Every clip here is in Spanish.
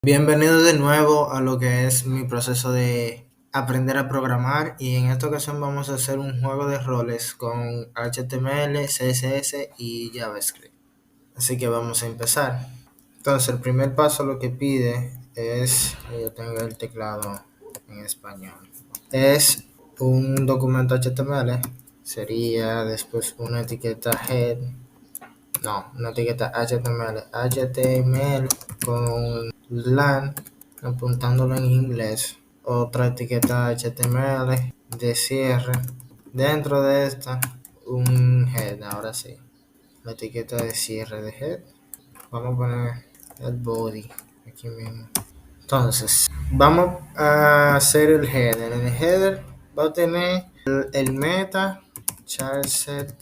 Bienvenido de nuevo a lo que es mi proceso de aprender a programar y en esta ocasión vamos a hacer un juego de roles con HTML, CSS y JavaScript. Así que vamos a empezar. Entonces el primer paso lo que pide es, yo tengo el teclado en español, es un documento HTML, sería después una etiqueta head, no, una etiqueta HTML con LAN apuntándolo en inglés, otra etiqueta HTML de cierre, dentro de esta un head, ahora sí, la etiqueta de cierre de head, vamos a poner el body aquí mismo. Entonces vamos a hacer el header. En el header va a tener el meta charset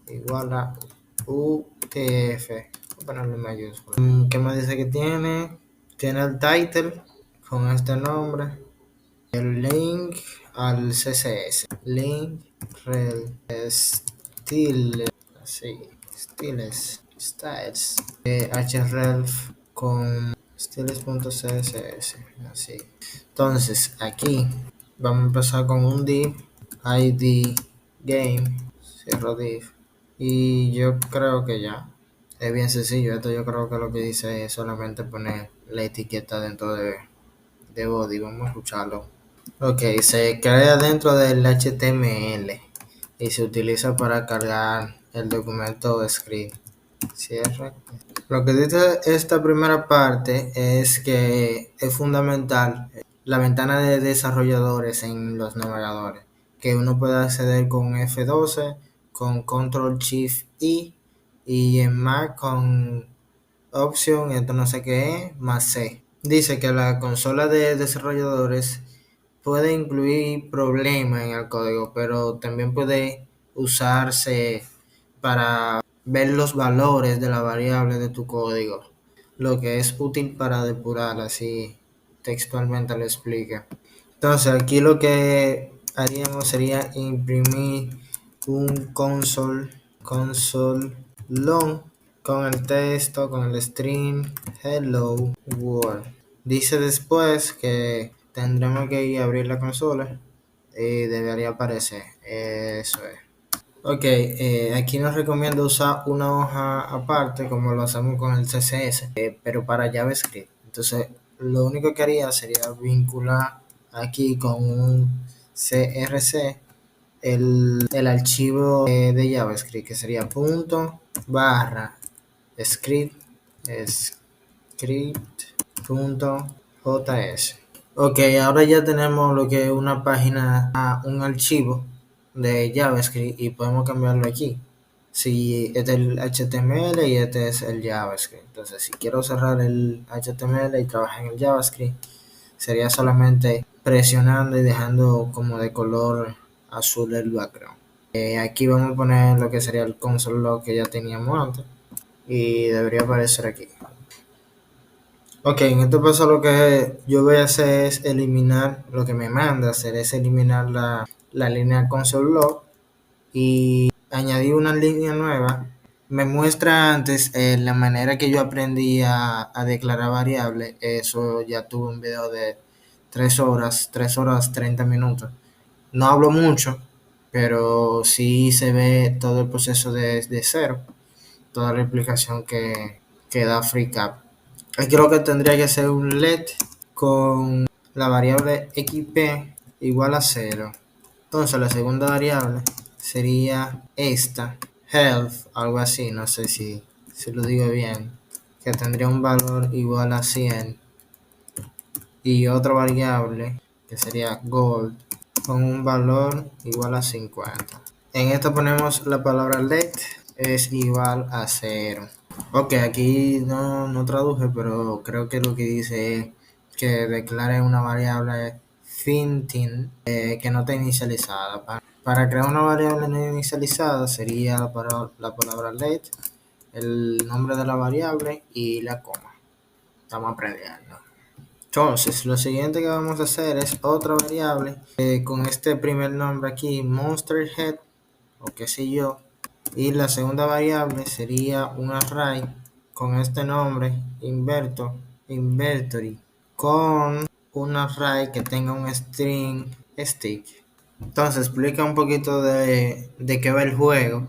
igual a UTF. Voy a ponerlo en mayúscula. ¿Qué más dice que tiene? Tiene el title con este nombre. El link al CSS. Link rel style. Así. Styles. href con styles.css. Así. Entonces aquí vamos a empezar con un div id game. Cierro div. Y yo creo que ya. Es bien sencillo. Esto yo creo que lo que dice es solamente poner la etiqueta dentro de body. Vamos a escucharlo. Ok, se crea dentro del HTML y se utiliza para cargar el documento script. Cierra. Lo que dice esta primera parte es que es fundamental la ventana de desarrolladores en los navegadores, que uno puede acceder con F12, con Control Shift y en Mac con Option, esto no sé qué es, más C. Dice que la consola de desarrolladores puede incluir problemas en el código, pero también puede usarse para ver los valores de la variable de tu código, lo que es útil para depurar, así textualmente lo explica. Entonces aquí lo que haríamos sería imprimir un console long con el texto, con el string hello world. Dice después que tendremos que ir a abrir la consola y debería aparecer. Eso es. Ok, aquí nos recomienda usar una hoja aparte como lo hacemos con el CSS, pero para JavaScript. Entonces, lo único que haría sería vincular aquí con un CRC el archivo de JavaScript, que sería punto barra script script.js. Ok, ahora ya tenemos lo que es una página, un archivo de JavaScript y podemos cambiarlo aquí. Si este es el HTML y este es el JavaScript. Entonces, si quiero cerrar el HTML y trabajar en el JavaScript, sería solamente presionando y dejando como de color azul el background. Aquí vamos a poner lo que sería el console log que ya teníamos antes y debería aparecer aquí. Ok, en este paso lo que yo voy a hacer es eliminar, lo que me manda hacer es eliminar la línea console log y añadir una línea nueva. Me muestra antes la manera que yo aprendí a declarar variables. Eso ya tuve un video de 3 horas 30 minutos. No hablo mucho, pero sí se ve todo el proceso de cero, toda la explicación que da FreeCap. Aquí lo que tendría que ser un let con la variable xp igual a 0. Entonces la segunda variable sería esta, health, algo así, no sé si lo digo bien, que tendría un valor igual a 100 y otra variable que sería gold con un valor igual a 50. En esta ponemos la palabra let es igual a 0. Ok, aquí no traduje, pero creo que lo que dice es que declare una variable finting que no está inicializada. Para crear una variable no inicializada sería la palabra let, el nombre de la variable y la coma. Estamos aprendiendo. Entonces, lo siguiente que vamos a hacer es otra variable con este primer nombre aquí, monsterhead o qué sé yo. Y la segunda variable sería un array con este nombre, inventory. con un array que tenga un string stick. Entonces explica un poquito de qué va el juego.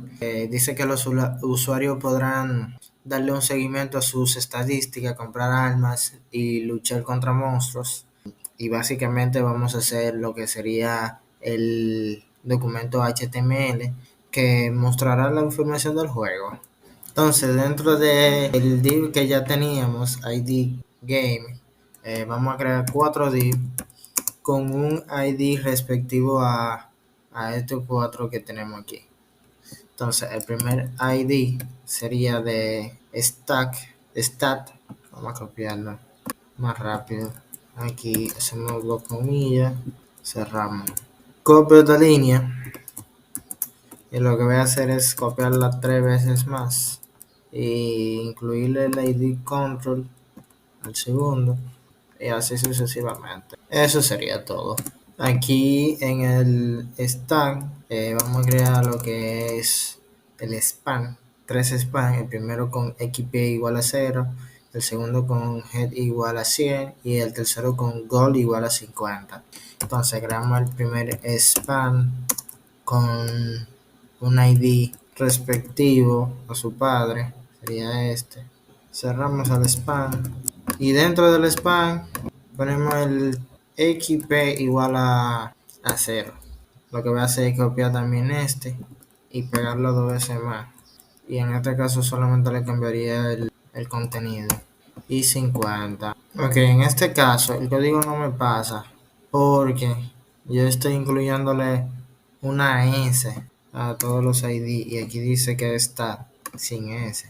Dice que los usuarios podrán darle un seguimiento a sus estadísticas, comprar armas y luchar contra monstruos. Y básicamente vamos a hacer lo que sería el documento HTML que mostrará la información del juego. Entonces, dentro del div que ya teníamos, ID Game, vamos a crear 4 div con un ID respectivo a estos 4 que tenemos aquí. Entonces, el primer ID sería de stat. Vamos a copiarlo más rápido. Aquí hacemos dos comillas, cerramos. Copio esta línea y lo que voy a hacer es copiarla 3 veces más e incluirle el ID control al segundo y así sucesivamente. Eso sería todo. Aquí en el stack vamos a crear lo que es el span, 3 span, el primero con xp igual a 0, el segundo con head igual a 100 y el tercero con goal igual a 50. Entonces creamos el primer span con un ID respectivo a su padre, sería este. Cerramos el span y dentro del span ponemos el xp igual a 0. Lo que voy a hacer es copiar también este y pegarlo 2 veces más. Y en este caso solamente le cambiaría el contenido. Y 50. Ok, en este caso el código no me pasa porque yo estoy incluyéndole una S a todos los ID y aquí dice que está sin S.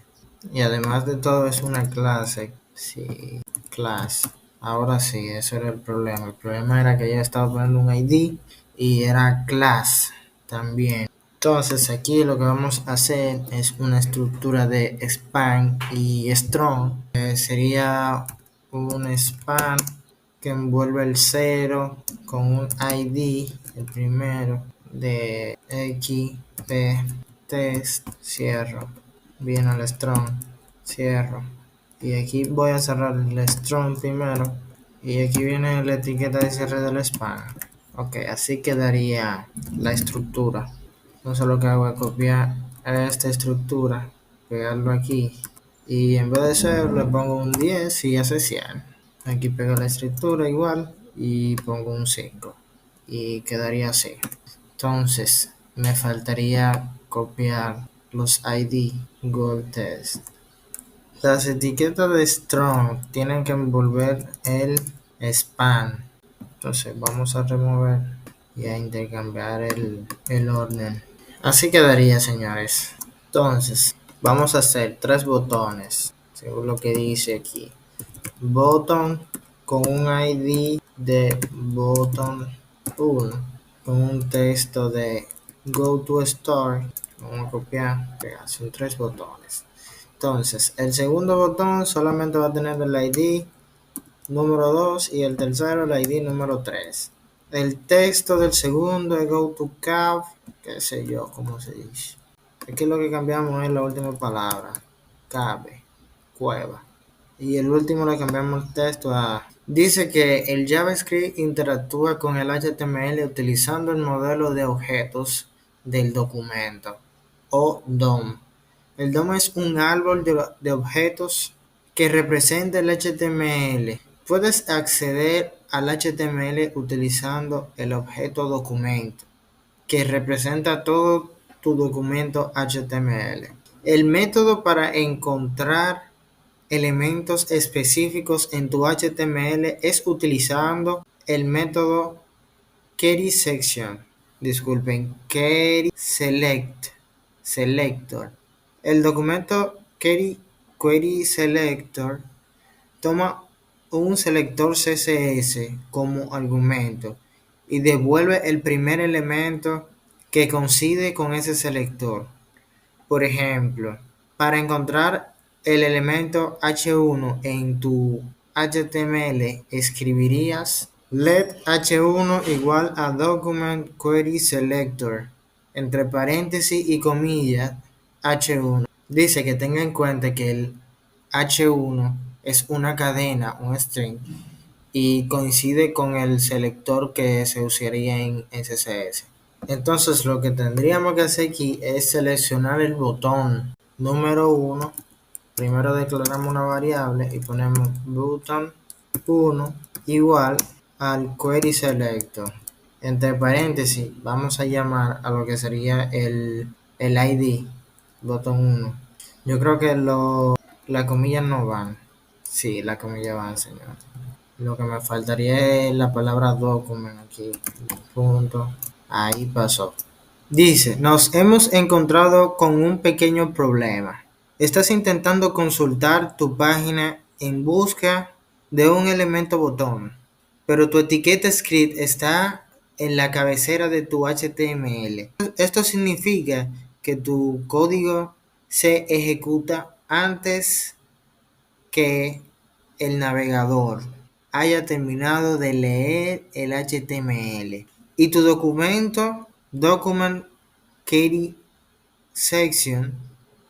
Y además de todo es una clase. Sí, class. Ahora sí, eso era el problema. El problema era que yo estaba poniendo un ID y era class también. Entonces aquí lo que vamos a hacer es una estructura de span y strong. Sería un span que envuelve el 0 con un ID, el primero, de x, p, test, cierro. Viene el strong, cierro. Y aquí voy a cerrar el strong primero. Y aquí viene la etiqueta de cierre del span. Ok, así quedaría la estructura. Entonces lo que hago es copiar esta estructura, pegarlo aquí. Y en vez de 0 le pongo un 10 y hace 100. Aquí pego la estructura igual y pongo un 5. Y quedaría así. Entonces me faltaría copiar los ID goal test. Las etiquetas de strong tienen que envolver el span. Entonces vamos a remover y a intercambiar el orden. Así quedaría, señores. Entonces vamos a hacer 3 botones según lo que dice aquí. Botón con un ID de botón 1 con un texto de go to store. Vamos a copiar, pegar, son 3 botones. Entonces el segundo botón solamente va a tener el ID número 2 y el tercero el ID número 3. El texto del segundo es go to cave, qué sé yo cómo se dice. Aquí lo que cambiamos es la última palabra, cave, cueva. Y el último le cambiamos el texto a... Dice que el JavaScript interactúa con el HTML utilizando el modelo de objetos del documento o DOM. El DOM es un árbol de objetos que representa el HTML. Puedes acceder al HTML utilizando el objeto documento, que representa todo tu documento HTML. El método para encontrar elementos específicos en tu HTML es utilizando el método querySection. Disculpen, querySelector. El documento querySelector toma un selector CSS como argumento y devuelve el primer elemento que coincide con ese selector. Por ejemplo, para encontrar el elemento H1 en tu HTML escribirías let H1 igual a document query selector entre paréntesis y comillas H1. Dice que tenga en cuenta que el H1 es una cadena, un string, y coincide con el selector que se usaría en CSS. Entonces lo que tendríamos que hacer aquí es seleccionar el botón número 1. Primero declaramos una variable y ponemos button 1 igual al query selector. Entre paréntesis vamos a llamar a lo que sería el ID botón 1. Yo creo que las comillas no van. Sí, las comillas van, señor. Lo que me faltaría es la palabra document aquí. Punto. Ahí pasó. Dice, nos hemos encontrado con un pequeño problema. Estás intentando consultar tu página en busca de un elemento botón, pero tu etiqueta script está en la cabecera de tu HTML. Esto significa que tu código se ejecuta antes que el navegador haya terminado de leer el HTML y tu documento document key section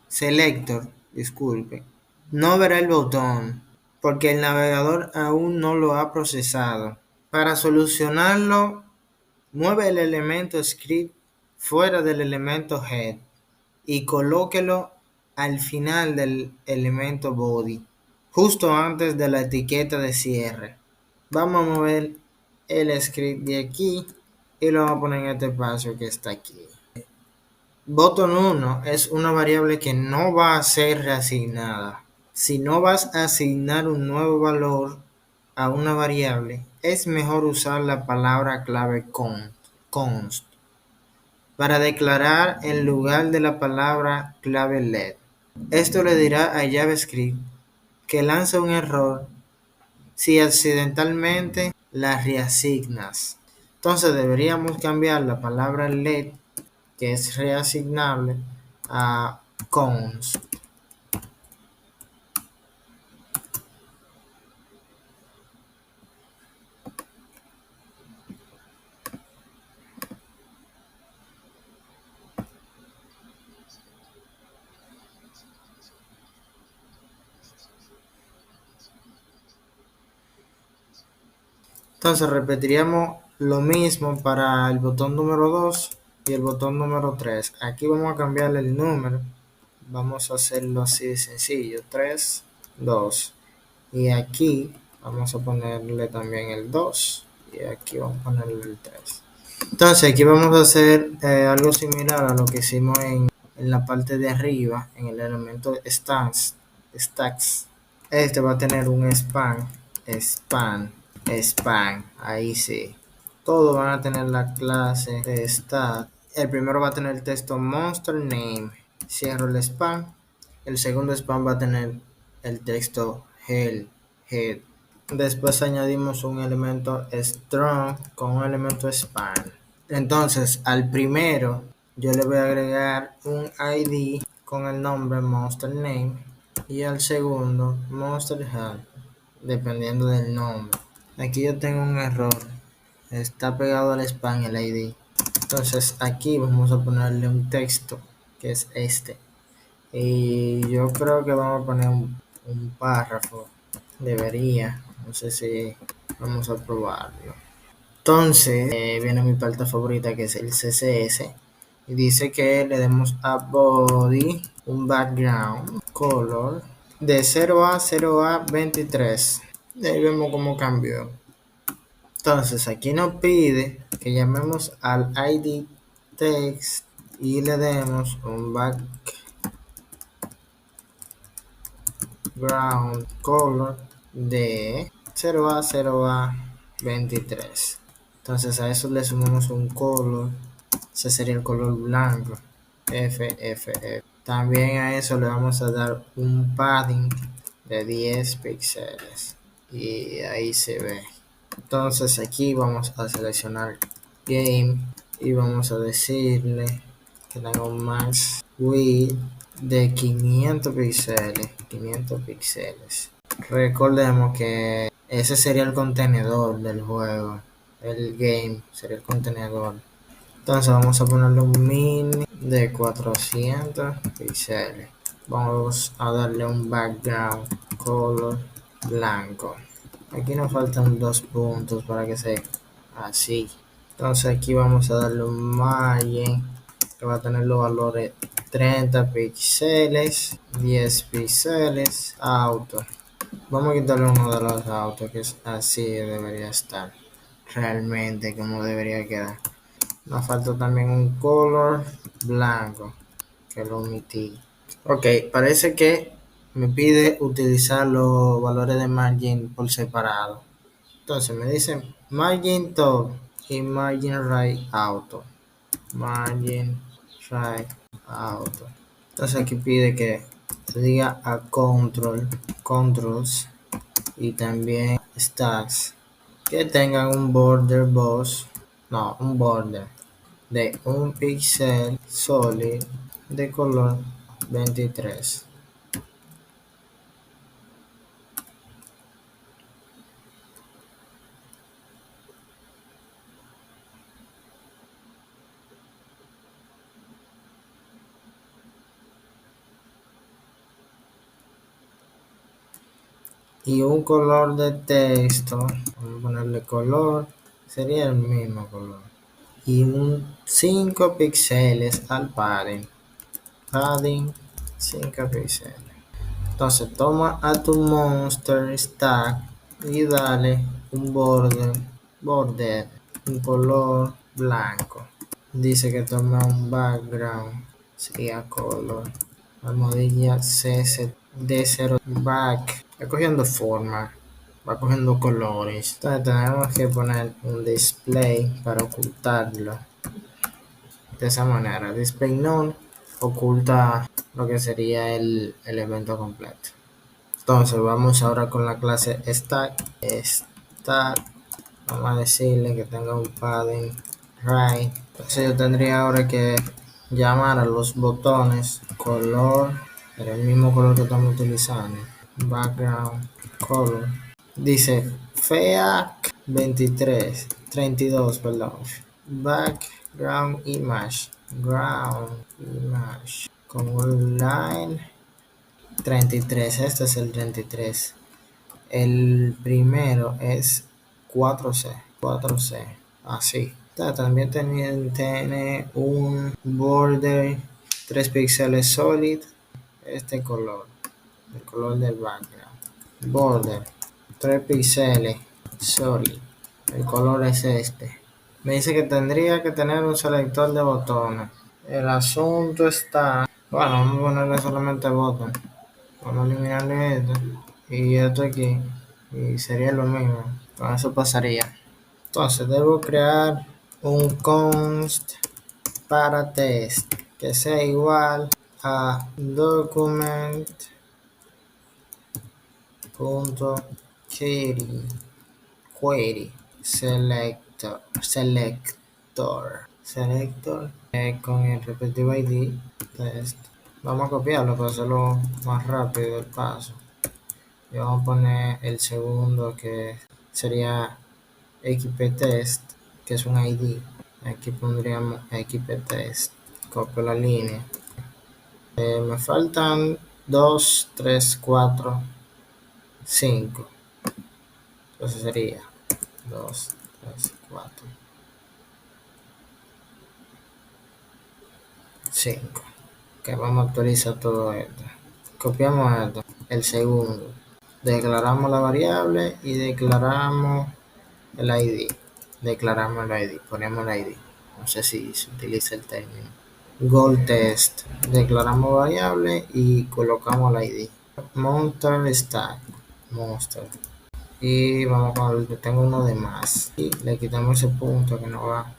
selector, disculpe, no verá el botón porque el navegador aún no lo ha procesado. Para solucionarlo, mueve el elemento script fuera del elemento head y colóquelo al final del elemento body, justo antes de la etiqueta de cierre. Vamos a mover el script de aquí y lo vamos a poner en este espacio que está aquí. Button 1 es una variable que no va a ser reasignada. Si no vas a asignar un nuevo valor a una variable, es mejor usar la palabra clave const para declarar en lugar de la palabra clave let. Esto le dirá a JavaScript que lanza un error si accidentalmente la reasignas. Entonces deberíamos cambiar la palabra let, que es reasignable, a const. Entonces repetiríamos lo mismo para el botón número 2 y el botón número 3. Aquí vamos a cambiarle el número. Vamos a hacerlo así de sencillo. 3, 2. Y aquí vamos a ponerle también el 2. Y aquí vamos a ponerle el 3. Entonces aquí vamos a hacer algo similar a lo que hicimos en la parte de arriba, en el elemento stacks. Este va a tener un span, ahí sí. Todos van a tener la clase de stack. El primero va a tener el texto monster name, cierro el span. El segundo span va a tener el texto head. Después añadimos un elemento strong con un elemento span. Entonces al primero yo le voy a agregar un ID con el nombre monster name y al segundo monster head, dependiendo del nombre. Aquí yo tengo un error, está pegado al span el ID. Entonces aquí vamos a ponerle un texto que es este, y yo creo que vamos a poner un párrafo. Debería, no sé si vamos a probarlo. Entonces viene mi parte favorita, que es el CSS, y dice que le demos a body un background color de 0A 23. Ahí vemos cómo cambió. Entonces aquí nos pide que llamemos al ID text y le demos un background color de 0A 23. Entonces a eso le sumamos un color, ese sería el color blanco, FFF. También a eso le vamos a dar un padding de 10 píxeles y ahí se ve. Entonces aquí vamos a seleccionar game y vamos a decirle que tenga un max width de 500 píxeles. Recordemos que ese sería el contenedor del juego, el game sería el contenedor. Entonces vamos a ponerle un mini de 400 píxeles. Vamos a darle un background color blanco. Aquí nos faltan 2 puntos para que sea así. Entonces aquí vamos a darle un margen que va a tener los valores 30 píxeles, 10 píxeles, auto. Vamos a quitarle uno de los autos que es así debería estar. Realmente como debería quedar. Nos falta también un color blanco que lo omití. Ok, parece que me pide utilizar los valores de margin por separado. Entonces me dicen margin top y margin right auto. Margin right auto. Entonces aquí pide que se diga a controls y también stacks que tengan un border boss, no, un border de un píxel solid de color 23. Y un color de texto, vamos a ponerle color, sería el mismo color. Y un 5 píxeles al padding 5 píxeles. Entonces toma a tu monster stack y dale un border, un color blanco. Dice que toma un background, sería color, almohadilla CC D0 back, va cogiendo forma, va cogiendo colores. Entonces tenemos que poner un display para ocultarlo. De esa manera, display none oculta lo que sería el evento completo. Entonces vamos ahora con la clase stack, vamos a decirle que tenga un padding right. Entonces yo tendría ahora que llamar a los botones color, el mismo color que estamos utilizando, background color. Dice FEAC 32, perdón, background image, ground image con un line 33. Este es el 33. El primero es 4C, así. También tiene un border 3 píxeles solid, este color, el color del background. Border 3 píxeles solid, el color es este. Me dice que tendría que tener un selector de botones. El asunto está, bueno, vamos a ponerle solamente botón. Vamos a eliminarle esto y esto aquí y sería lo mismo. Con eso pasaría. Entonces debo crear un const para test que sea igual a document.query selector con el respectivo ID test. Vamos a copiarlo para hacerlo más rápido el paso. Y vamos a poner el segundo que sería xptest, que es un ID. Aquí pondríamos xptest. Copio la línea. Me faltan 2, 3, 4, 5. Entonces sería 2, 3, 4, 5. Que vamos a actualizar todo esto. Copiamos esto. El segundo. Declaramos la variable y declaramos el ID. Declaramos el ID. Ponemos el ID. No sé si se utiliza el término. Goal test. Declaramos variable y colocamos el ID. Monster stack. Monster. Y vamos con tengo uno de más. Y le quitamos ese punto que no va.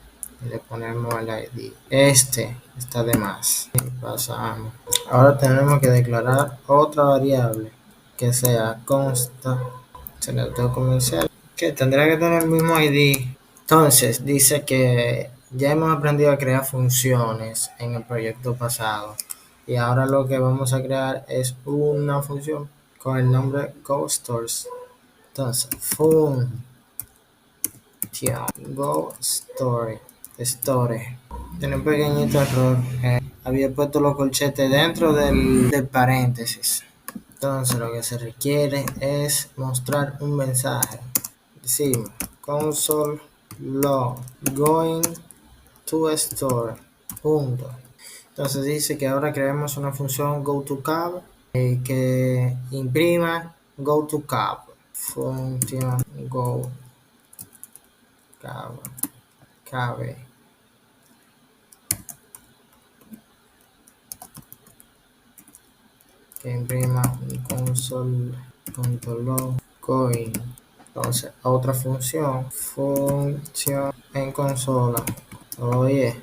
Y le ponemos el ID. Este está de más. Y pasamos. Ahora tenemos que declarar otra variable que sea consta selector comercial que tendrá que tener el mismo ID. Entonces dice que ya hemos aprendido a crear funciones en el proyecto pasado y ahora lo que vamos a crear es una función con el nombre GoStores. Entonces function GoStore. Tiene un pequeñito error. Había puesto los corchetes dentro del paréntesis. Entonces lo que se requiere es mostrar un mensaje. Decimos console log going to store. Punto. Entonces dice que ahora creemos una función goToCab que imprima goToCab. Función goCab cabe que imprima un console.log going. Entonces otra función en consola. Oye,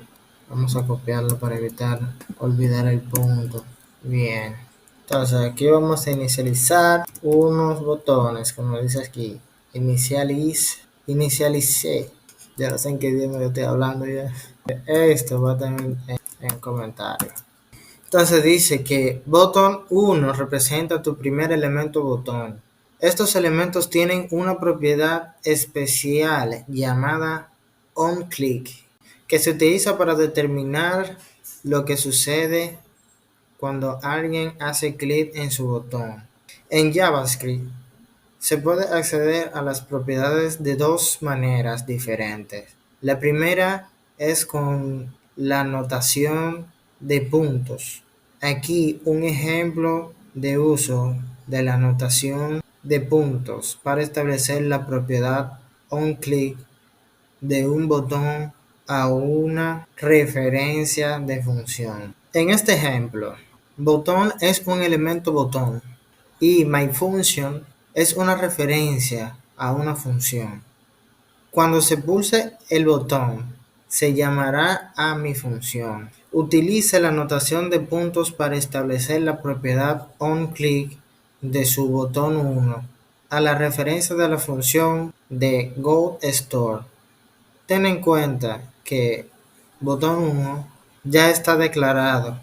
vamos a copiarlo para evitar olvidar el punto. Bien. Entonces aquí vamos a inicializar unos botones, como dice aquí. Inicialice. Ya no sé en qué idioma yo estoy hablando ya. Esto va también en comentarios. Entonces dice que botón 1 representa tu primer elemento botón. Estos elementos tienen una propiedad especial llamada onClick, que se utiliza para determinar lo que sucede cuando alguien hace clic en su botón. En JavaScript se puede acceder a las propiedades de dos maneras diferentes. La primera es con la notación de puntos. Aquí un ejemplo de uso de la notación de puntos para establecer la propiedad onClick de un botón a una referencia de función. En este ejemplo, botón es un elemento botón y myFunction es una referencia a una función. Cuando se pulse el botón, se llamará a mi función. Utilice la notación de puntos para establecer la propiedad onClick de su botón 1 a la referencia de la función de goStore. Ten en cuenta que botón 1 ya está declarado,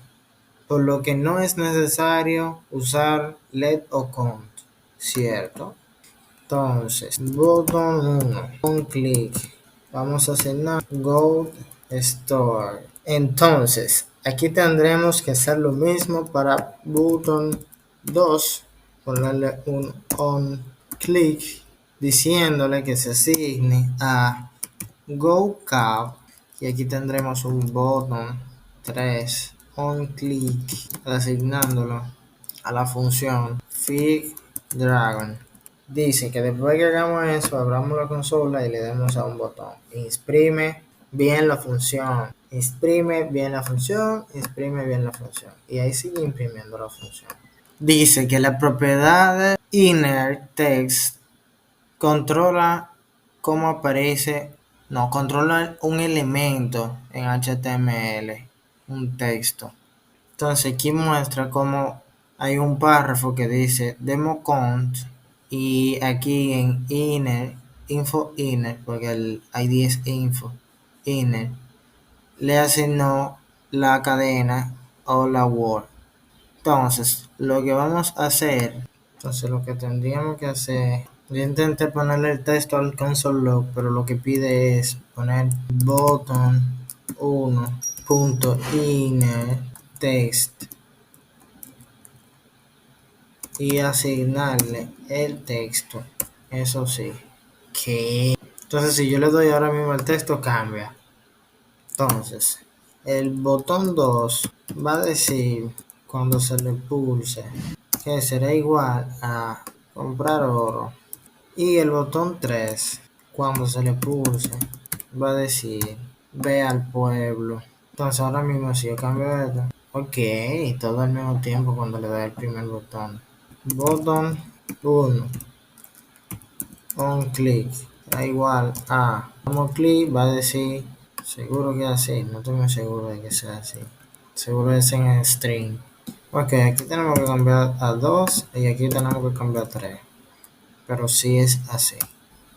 por lo que no es necesario usar let o count, ¿cierto? Entonces, botón 1, un clic, vamos a asignar goStore. Entonces, aquí tendremos que hacer lo mismo para botón 2, ponerle un onClick, diciéndole que se asigne a goCab, y aquí tendremos un botón 3 onClick, asignándolo a la función figDragon. Dice que después que hagamos eso, abramos la consola y le demos a un botón. Exprime bien la función. Exprime bien la función. Exprime bien la función. Y ahí sigue imprimiendo la función. Dice que la propiedad inner text controla cómo aparece, no, controla un elemento en HTML, un texto. Entonces aquí muestra cómo hay un párrafo que dice demo count y aquí en inner, info inner, porque el ID es info inner, le asignó la cadena o la word. Entonces lo que vamos a hacer, lo que tendríamos que hacer, yo intenté ponerle el texto al console log, pero lo que pide es poner button 1.inner text y asignarle el texto. Eso sí, que entonces si yo le doy ahora mismo el texto cambia. Entonces el botón 2 va a decir cuando se le pulse que será igual a comprar oro, y el botón 3 cuando se le pulse va a decir ve al pueblo. Entonces ahora mismo si yo cambio esto, ok, todo al mismo tiempo cuando le doy el primer botón. Botón 1 onClick da igual a como clic, va a decir seguro que es así, no estoy muy seguro de que sea así, seguro es en string. Ok, aquí tenemos que cambiar a 2 y aquí tenemos que cambiar a 3, pero sí es así.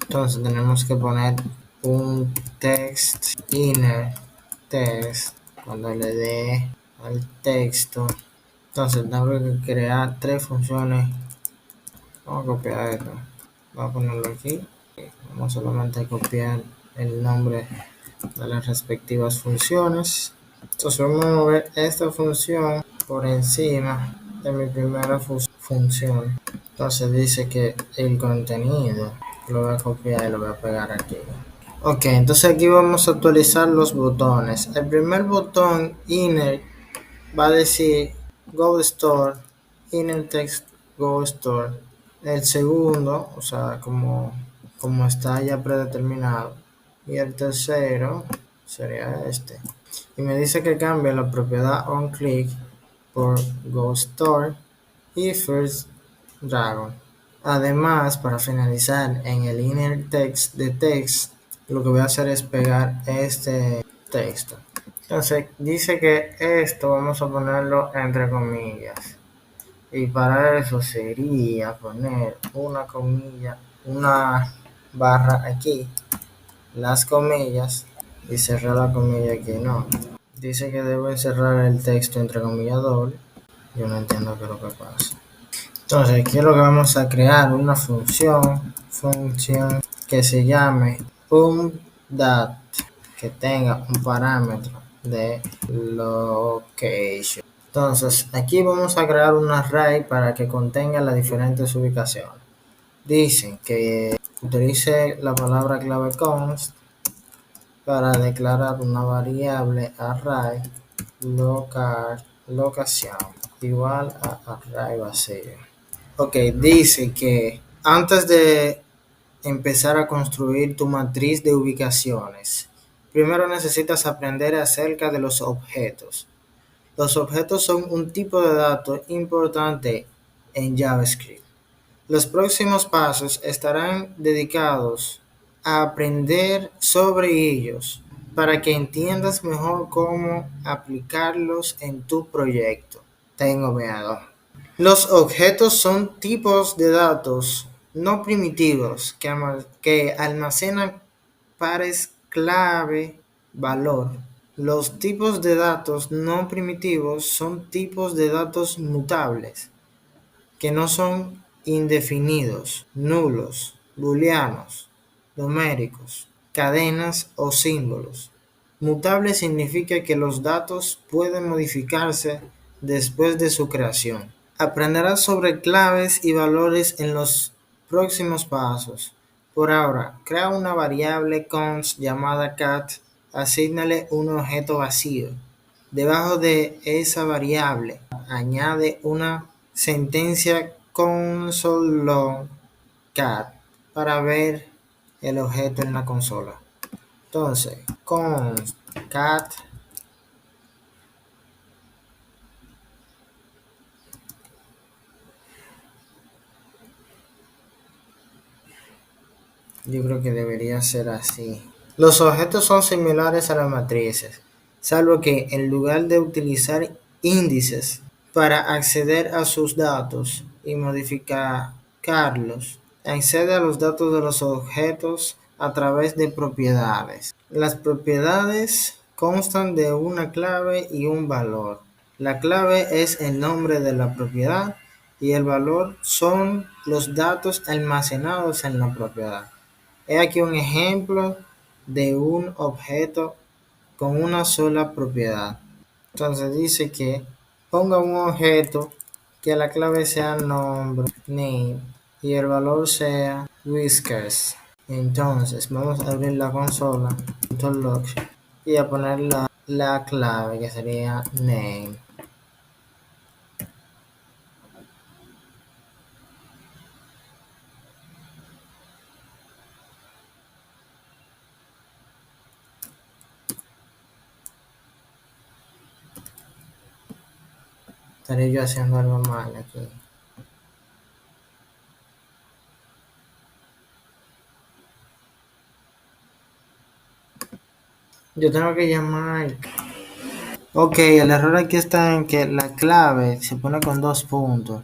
Entonces tenemos que poner un text inner text cuando le dé al texto. Entonces tengo que crear 3 funciones. Vamos a copiar esto, voy a ponerlo aquí. Vamos solamente a copiar el nombre de las respectivas funciones. Entonces vamos a mover esta función por encima de mi primera función. Entonces dice que el contenido lo voy a copiar y lo voy a pegar aquí. Ok, entonces aquí vamos a actualizar los botones. El primer botón inner va a decir Go Store, inner text Go Store. El segundo, o sea, como está ya predeterminado. Y el tercero sería este. Y me dice que cambie la propiedad onClick por Go Store y First Dragon. Además, para finalizar en el inner text de text, lo que voy a hacer es pegar este texto. Entonces, dice que esto vamos a ponerlo entre comillas. Y para eso sería poner una comilla, una barra aquí, las comillas, y cerrar la comilla aquí. No. Dice que debo cerrar el texto entre comillas doble. Yo no entiendo qué es lo que pasa. Entonces, aquí lo que vamos a crear una función que se llame dat, que tenga un parámetro de location. Entonces, aquí vamos a crear un array para que contenga las diferentes ubicaciones. Dicen que utilice la palabra clave const para declarar una variable array locación igual a array vacío. Ok, dice que antes de empezar a construir tu matriz de ubicaciones, primero necesitas aprender acerca de los objetos. Los objetos son un tipo de dato importante en JavaScript. Los próximos pasos estarán dedicados a aprender sobre ellos para que entiendas mejor cómo aplicarlos en tu proyecto. Tengo miedo. Los objetos son tipos de datos no primitivos que almacenan pares clave valor. Los tipos de datos no primitivos son tipos de datos mutables, que no son indefinidos, nulos, booleanos, numéricos, cadenas o símbolos. Mutable significa que los datos pueden modificarse después de su creación. Aprenderás sobre claves y valores en los próximos pasos. Por ahora, crea una variable const llamada cat, asígnale un objeto vacío. Debajo de esa variable, añade una sentencia console.log cat para ver el objeto en la consola. Entonces, const cat yo creo que debería ser así. Los objetos son similares a las matrices, salvo que en lugar de utilizar índices para acceder a sus datos y modificarlos, accede a los datos de los objetos a través de propiedades. Las propiedades constan de una clave y un valor. La clave es el nombre de la propiedad y el valor son los datos almacenados en la propiedad. He aquí un ejemplo de un objeto con una sola propiedad. Entonces dice que ponga un objeto que la clave sea nombre, name, y el valor sea whiskers. Entonces vamos a abrir la consola, .log, y a poner la clave que sería name. Estaré yo haciendo algo mal aquí. Yo tengo que llamar. Ok, el error aquí está en que la clave se pone con 2 puntos.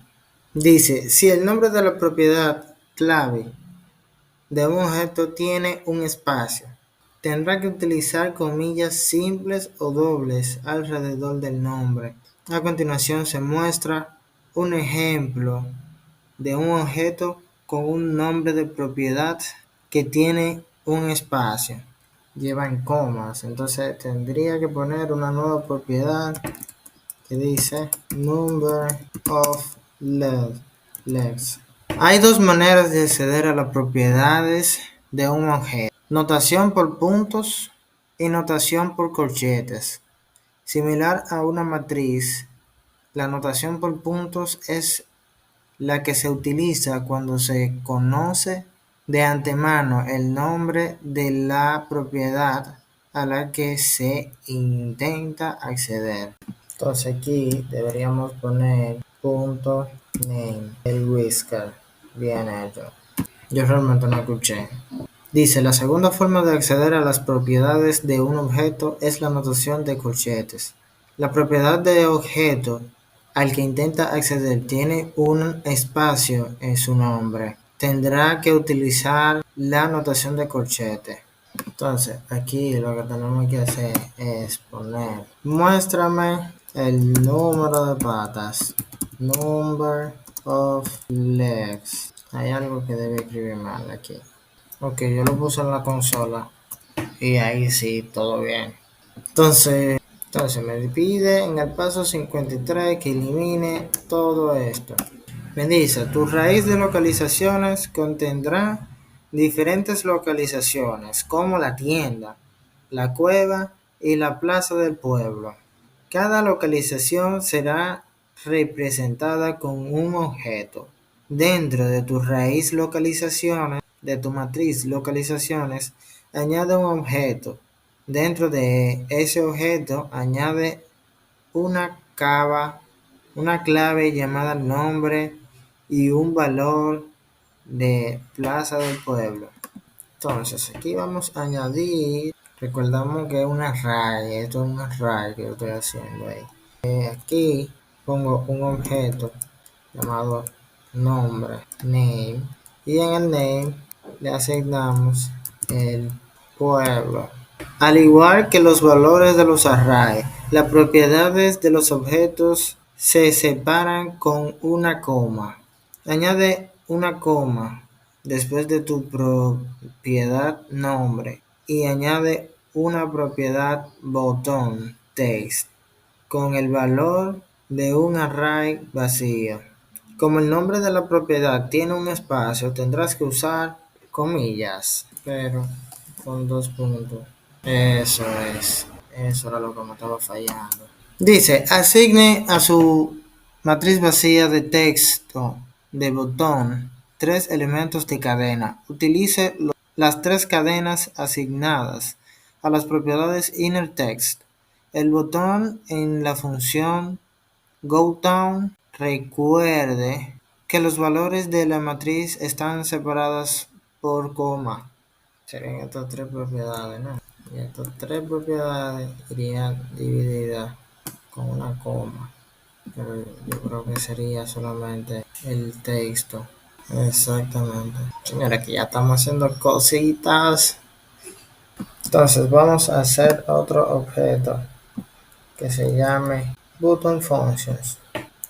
Dice, si el nombre de la propiedad clave de un objeto tiene un espacio, tendrá que utilizar comillas simples o dobles alrededor del nombre. A continuación se muestra un ejemplo de un objeto con un nombre de propiedad que tiene un espacio. Llevan comas, entonces tendría que poner una nueva propiedad que dice number of love. Lex. Hay dos maneras de acceder a las propiedades de un objeto: notación por puntos y notación por corchetes. Similar a una matriz, la notación por puntos es la que se utiliza cuando se conoce de antemano el nombre de la propiedad a la que se intenta acceder. Entonces aquí deberíamos poner punto name, el whisker, bien hecho. Yo realmente no escuché. Dice, la segunda forma de acceder a las propiedades de un objeto es la notación de corchetes. La propiedad de objeto al que intenta acceder tiene un espacio en su nombre. Tendrá que utilizar la notación de corchete. Entonces, aquí lo que tenemos que hacer es poner, muéstrame el número de patas. Number of legs. Hay algo que debe escribir mal aquí. Ok, yo lo puse en la consola y ahí sí, todo bien. Entonces me pide en el paso 53 que elimine todo esto. Me dice, tu raíz de localizaciones contendrá diferentes localizaciones como la tienda, la cueva y la plaza del pueblo. Cada localización será representada con un objeto. Dentro de tu raíz localizaciones, de tu matriz localizaciones, añade un objeto. Dentro de ese objeto añade una una clave llamada nombre y un valor de plaza del pueblo. Entonces aquí vamos a añadir, recordamos que es un array, esto es un array que yo estoy haciendo ahí. Aquí pongo un objeto llamado nombre, name, y en el name le asignamos el pueblo. Al igual que los valores de los arrays, las propiedades de los objetos se separan con una coma. Añade una coma después de tu propiedad nombre y añade una propiedad botón text con el valor de un array vacío. Como el nombre de la propiedad tiene un espacio, tendrás que usar comillas, pero con dos puntos. Eso es. Eso era lo que me estaba fallando. Dice, asigne a su matriz vacía de texto de botón tres elementos de cadena. Utilice las tres cadenas asignadas a las propiedades inner text. El botón en la función goTown. Recuerde que los valores de la matriz están separados por coma. Serían estas tres propiedades, ¿no? Y estas tres propiedades irían divididas con una coma. Pero yo creo que sería solamente el texto. Exactamente. Señora, que ya estamos haciendo cositas. Entonces vamos a hacer otro objeto que se llame button functions.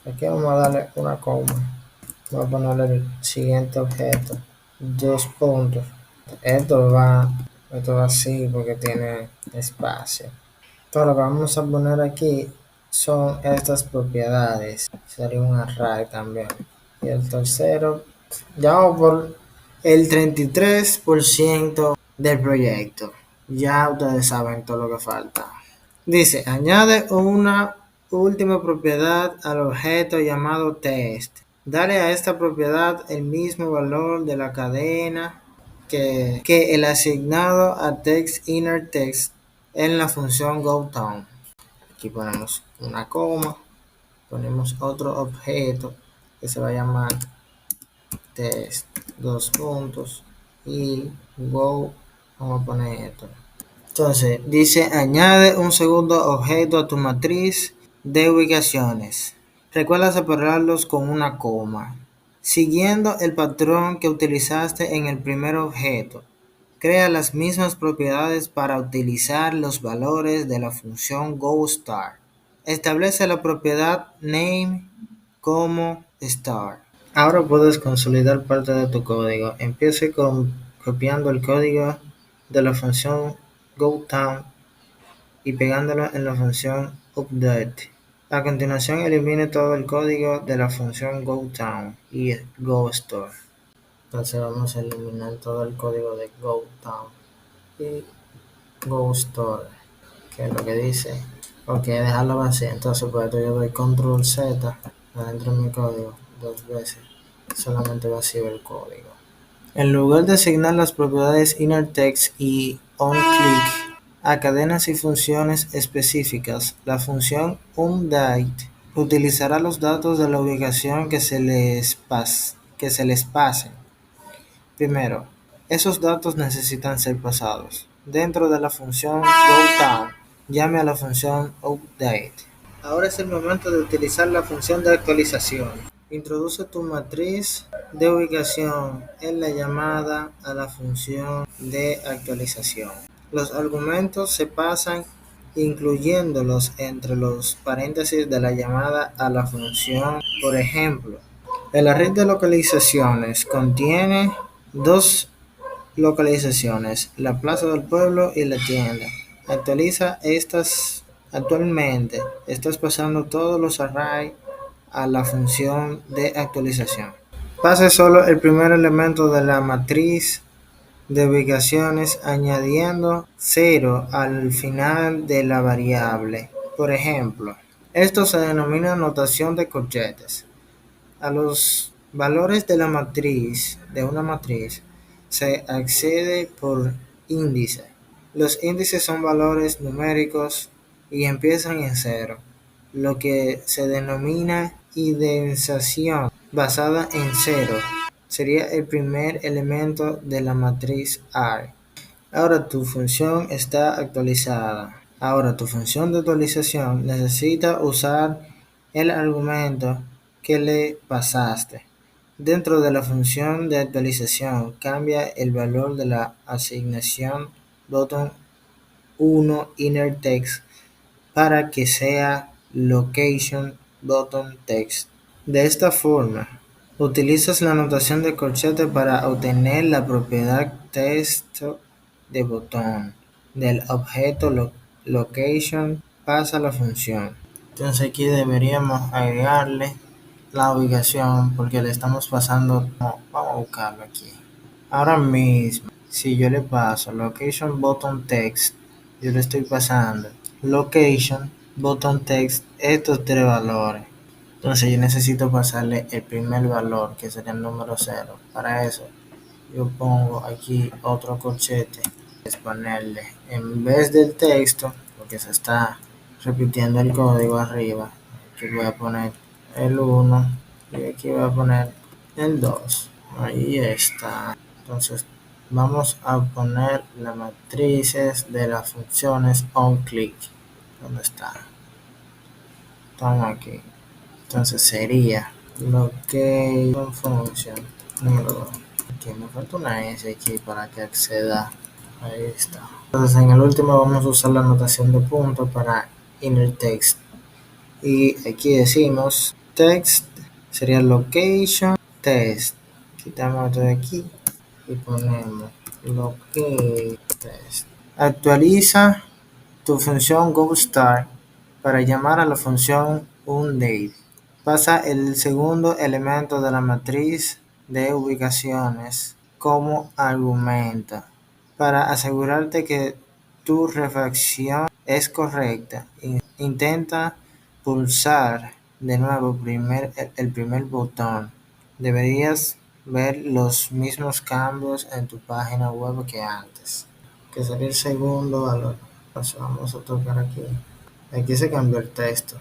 Aquí vamos a darle una coma. Voy a ponerle el siguiente objeto. Dos puntos. Esto va así porque tiene espacio. Todo lo que vamos a poner aquí son estas propiedades. Sería un array también. Y el tercero, ya vamos por el 33% del proyecto. Ya ustedes saben todo lo que falta. Dice, añade una última propiedad al objeto llamado test. Dale a esta propiedad el mismo valor de la cadena que el asignado a text inner text en la función goTown. Aquí ponemos una coma, ponemos otro objeto que se va a llamar test, dos puntos, y go, vamos a poner esto. Entonces, dice, añade un segundo objeto a tu matriz de ubicaciones. Recuerda separarlos con una coma. Siguiendo el patrón que utilizaste en el primer objeto, crea las mismas propiedades para utilizar los valores de la función goStar. Establece la propiedad name como star. Ahora puedes consolidar parte de tu código. Empiece copiando el código de la función goTown y pegándolo en la función update. A continuación, elimine todo el código de la función goTown y goStore. Entonces vamos a eliminar todo el código de goTown y goStore, que es lo que dice. Ok, dejarlo vacío. Entonces por esto yo doy control Z adentro de mi código 2 veces. Solamente vacío el código. En lugar de asignar las propiedades innerText y onClick a cadenas y funciones específicas, la función onDate utilizará los datos de la ubicación que se les pasen. Primero, esos datos necesitan ser pasados. Dentro de la función goTown, llame a la función update. Ahora es el momento de utilizar la función de actualización. Introduce tu matriz de ubicación en la llamada a la función de actualización. Los argumentos se pasan incluyéndolos entre los paréntesis de la llamada a la función. Por ejemplo, el array de localizaciones contiene dos localizaciones, la plaza del pueblo y la tienda. Actualiza estas. Actualmente estás pasando todos los arrays a la función de actualización. Pase solo el primer elemento de la matriz de ubicaciones añadiendo 0 al final de la variable. Por ejemplo, esto se denomina notación de corchetes. A los valores de una matriz, se accede por índice. Los índices son valores numéricos y empiezan en 0, lo que se denomina indexación basada en 0. Sería el primer elemento de la matriz R. Ahora tu función está actualizada. Ahora tu función de actualización necesita usar el argumento que le pasaste. Dentro de la función de actualización cambia el valor de la asignación button 1 inner text para que sea location button text. De esta forma, utilizas la notación de corchete para obtener la propiedad texto de botón del objeto location pasa a la función. Entonces aquí deberíamos agregarle la ubicación porque le estamos pasando. No, vamos a buscarlo aquí. Ahora mismo, si yo le paso location button text, yo le estoy pasando location button text estos tres valores. Entonces yo necesito pasarle el primer valor, que sería el número 0. Para eso yo pongo aquí otro corchete, es ponerle en vez del texto, porque se está repitiendo el código arriba, aquí voy a poner el 1 y aquí voy a poner el 2. Ahí está. Entonces vamos a poner las matrices de las funciones onClick. ¿Dónde está? Estamos aquí. Entonces sería location function número 2. Aquí me falta una S aquí para que acceda. Ahí está. Entonces en el último vamos a usar la notación de punto para inner text. Y aquí decimos text sería location test. Quitamos esto de aquí y ponemos location test. Actualiza tu función goStart para llamar a la función onDate. Pasa el segundo elemento de la matriz de ubicaciones como argumento. Para asegurarte que tu refacción es correcta, intenta pulsar de nuevo el primer botón. Deberías ver los mismos cambios en tu página web que antes, que sería el segundo valor. Entonces vamos a tocar aquí. Aquí se cambió el texto.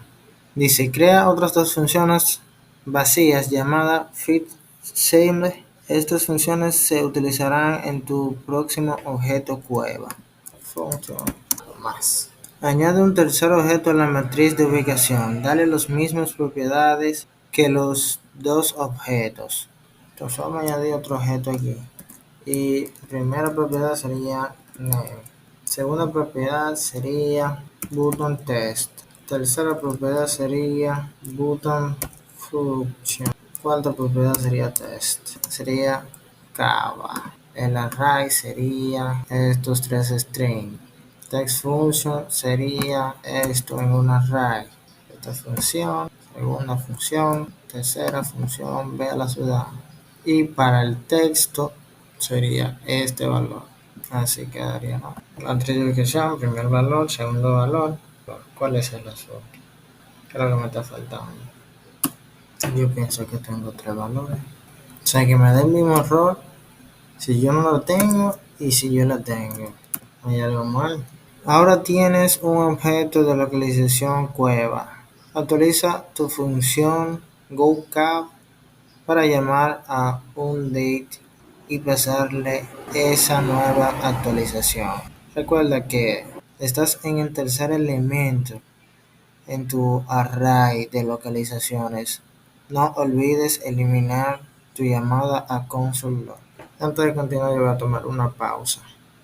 Dice, crea otras dos funciones vacías llamadas fitSimple. Estas funciones se utilizarán en tu próximo objeto cueva. Función más. Añade un tercer objeto a la matriz de ubicación. Dale las mismas propiedades que los dos objetos. Entonces vamos a añadir otro objeto aquí. Y primera propiedad sería name. Segunda propiedad sería button test. Tercera propiedad sería button function. Cuarta propiedad sería test. Sería Java. El array sería estos tres strings. Text function sería esto en un array. esta función, segunda función, tercera función, ve a la ciudad. Y para el texto sería este valor. Así quedaría, ¿no? La triplicación, primer valor, segundo valor. ¿Cuál es el azul? ¿Qué es lo que me está faltando? Yo pienso que tengo tres valores. O sea, que me dé el mismo error si yo no lo tengo y si yo lo tengo. Hay algo mal. Ahora tienes un objeto de localización cueva. Actualiza tu función GoCap para llamar a un date y pasarle esa nueva actualización. Recuerda que estás en el tercer elemento en tu array de localizaciones. No olvides eliminar tu llamada a console log. Antes de continuar, yo voy a tomar una pausa.